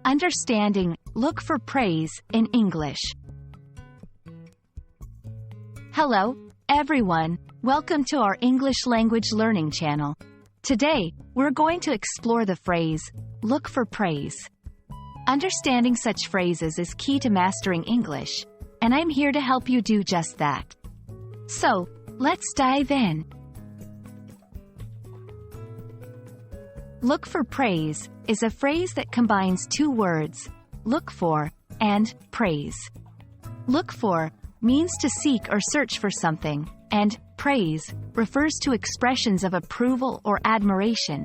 Understanding, look for praise, in English. Hello, everyone. Welcome to our English language learning channel. Today, we're going to explore the phrase, look for praise. Understanding such phrases is key to mastering English, and I'm here to help you do just that. So, let's dive in. Look for praise is a phrase that combines two words, look for and praise. Look for means to seek or search for something, and praise refers to expressions of approval or admiration.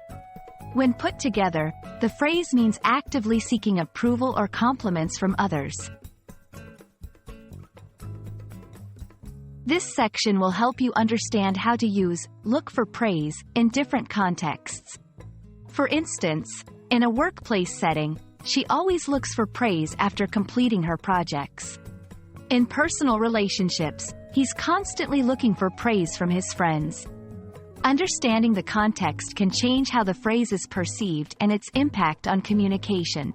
When put together, the phrase means actively seeking approval or compliments from others. This section will help you understand how to use look for praise in different contexts. For instance, in a workplace setting, she always looks for praise after completing her projects. In personal relationships, he's constantly looking for praise from his friends. Understanding the context can change how the phrase is perceived and its impact on communication.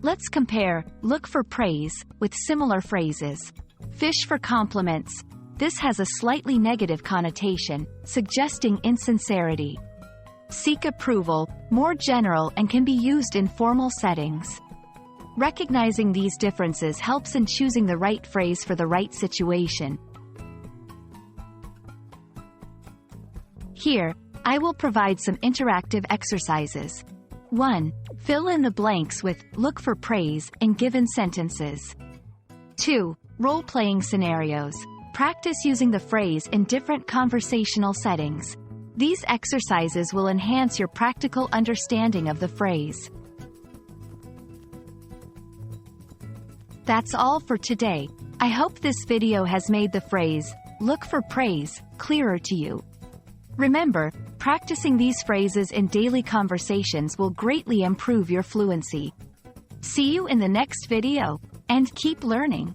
Let's compare look for praise with similar phrases. Fish for compliments. This has a slightly negative connotation, suggesting insincerity. Seek approval, more general and can be used in formal settings. Recognizing these differences helps in choosing the right phrase for the right situation. Here, I will provide some interactive exercises. 1. Fill in the blanks with look for praise in given sentences. 2. Role-playing scenarios. Practice using the phrase in different conversational settings. These exercises will enhance your practical understanding of the phrase. That's all for today. I hope this video has made the phrase, look for praise, clearer to you. Remember, practicing these phrases in daily conversations will greatly improve your fluency. See you in the next video, and keep learning.